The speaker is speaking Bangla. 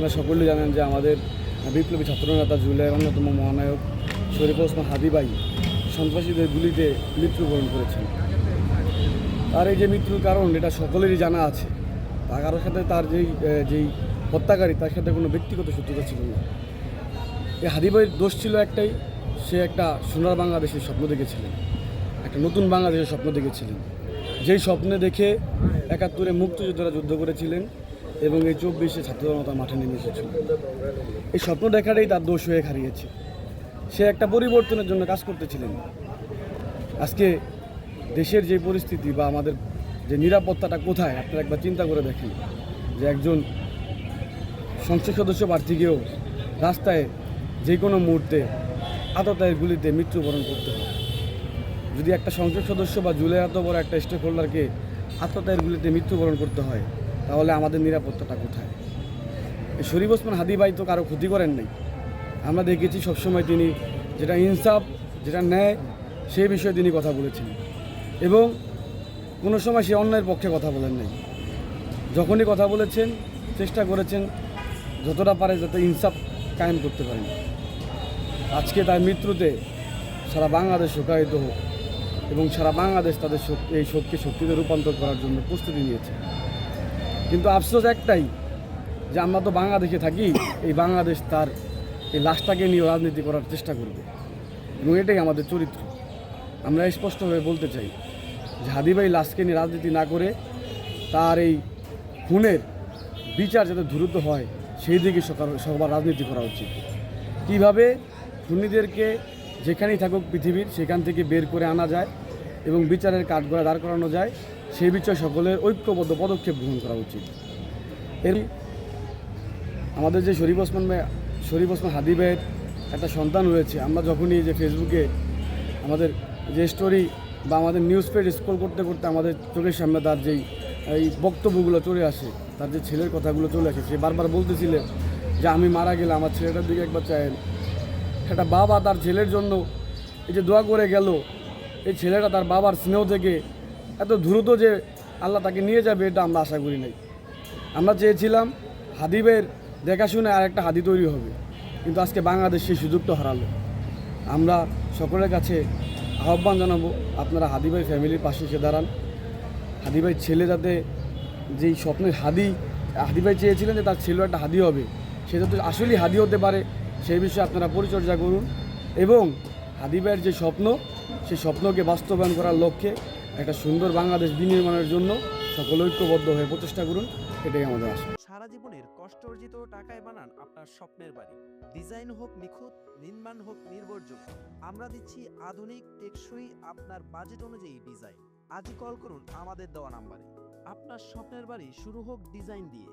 আপনারা সকলেই জানেন যে আমাদের বিপ্লবী ছাত্রনেতা জুলাইয়ের অন্যতম মহানায়ক শরীফ ওসমান হাদী ভাই সন্ত্রাসীদের গুলিতে মৃত্যুবরণ করেছেন। তার এই যে মৃত্যুর কারণ এটা সকলেরই জানা আছে। তার কারোর সাথে তার যেই হত্যাকারী তার সাথে কোনো ব্যক্তিগত শত্রুতা ছিল না। এই হাদী ভাইয়ের দোষ ছিল একটাই, সে একটা সোনার বাংলাদেশের স্বপ্ন দেখেছিলেন, একটা নতুন বাংলাদেশের স্বপ্ন দেখেছিলেন, যেই স্বপ্নে দেখে ৭১-এ মুক্তিযোদ্ধারা যুদ্ধ করেছিলেন এবং এই ২৪-এ ছাত্র জনতা মাঠে নেমে এসেছিল। এই স্বপ্ন দেখাটাই তার দোষ হয়ে হারিয়েছে। সে একটা পরিবর্তনের জন্য কাজ করতেছিলেন। আজকে দেশের যে পরিস্থিতি বা আমাদের যে নিরাপত্তাটা কোথায় আপনারা একবার চিন্তা করে দেখেন যে একজন সংসদ সদস্য প্রার্থীকেও রাস্তায় যে কোনো মুহূর্তে আততায়ীর গুলিতে মৃত্যুবরণ করতে হয়। যদি একটা সংসদ সদস্য বা জুলাই এত বড় একটা স্টেক হোল্ডারকে আততায়ীর গুলিতে মৃত্যুবরণ করতে হয়, তাহলে আমাদের নিরাপত্তাটা কোথায়? এই শরীফ ওসমান হাদী ভাই তো কারো ক্ষতি করেন নাই। আমরা দেখেছি সবসময় তিনি যেটা ইনসাফ, যেটা ন্যায়, সেই বিষয়ে তিনি কথা বলেছেন এবং কোনো সময় সে অন্যায়ের পক্ষে কথা বলেন নাই। যখনই কথা বলেছেন চেষ্টা করেছেন যতটা পারে যাতে ইনসাফ কায়েম করতে পারেন। আজকে তার মৃত্যুতে সারা বাংলাদেশ শোকায়িত হোক এবং সারা বাংলাদেশ তাদের এই শোককে শক্তিতে রূপান্তর করার জন্য প্রস্তুতি নিয়েছে। কিন্তু আফসোস একটাই যে আমরা তো বাংলাদেশে থাকি, এই বাংলাদেশ তার এই লাশটাকে নিয়ে রাজনীতি করার চেষ্টা করবে এবং এটাই আমাদের চরিত্র। আমরা স্পষ্টভাবে বলতে চাই যে হাদী ভাই লাশকে নিয়ে রাজনীতি না করে তার এই খুনের বিচার যাতে দ্রুত হয় সেই দিকে সবার রাজনীতি করা উচিত। কীভাবে খুনিদেরকে যেখানেই থাকুক পৃথিবীর সেখান থেকে বের করে আনা যায় এবং বিচারের কাঠগড়ায় দাঁড় করানো যায় সেই বিষয়ে সকলের ঐক্যবদ্ধ পদক্ষেপ গ্রহণ করা উচিত। এর আমাদের যে শরীফ ওসমান হাদী ভাইয়ের একটা সন্তান রয়েছে, আমরা যখনই যে ফেসবুকে আমাদের যে স্টোরি বা আমাদের নিউজ ফিড স্ক্রল করতে করতে আমাদের চোখের সামনে তার যেই এই বক্তব্যগুলো চলে আসে, তার যে ছেলের কথাগুলো চলে আসে, সে বারবার বলতেছিলেন যে আমি মারা গেলে আমার ছেলেটার দিকে একবার চায়েন। একটা বাবা তার ছেলের জন্য এই যে দোয়া করে গেল, এই ছেলেটা তার বাবার স্নেহ থেকে এত দ্রুত যে আল্লাহ তাকে নিয়ে যাবে এটা আমরা আশা করি নাই। আমরা চেয়েছিলাম হাদী ভাইয়ের দেখাশুনে আর একটা হাদী তৈরি হবে, কিন্তু আজকে বাংলাদেশ সেই সুযোগটা হারালো। আমরা সকলের কাছে আহ্বান জানাবো আপনারা হাদী ভাই ফ্যামিলির পাশে এসে দাঁড়ান। হাদী ভাই ছেলে যাতে যেই স্বপ্নের হাদী ভাই চেয়েছিলেন যে তার ছেলেও একটা হাদী হবে, সে যাতে আসলেই হাদী হতে পারে সেই বিষয়ে আপনারা পরিচর্যা করুন এবং হাদী ভাইয়ের যে স্বপ্ন সেই স্বপ্নকে বাস্তবায়ন করার লক্ষ্যে একটা সুন্দর বাংলাদেশ বিনির্মাণের জন্য সকলে ঐক্যবদ্ধ হয়ে প্রচেষ্টা করুন। এটাই আমাদের আশা। সারা জীবনের কষ্ট অর্জিত টাকায় বানান আপনার স্বপ্নের বাড়ি। ডিজাইন হোক নিখুঁত, নির্মাণ হোক নির্ভরযোগ্য, আমরা দিচ্ছি আধুনিক টেকসই আপনার বাজেট অনুযায়ী ডিজাইন। আজই কল করুন আমাদের দেওয়া নাম্বারে। আপনার স্বপ্নের বাড়ি শুরু হোক ডিজাইন দিয়ে।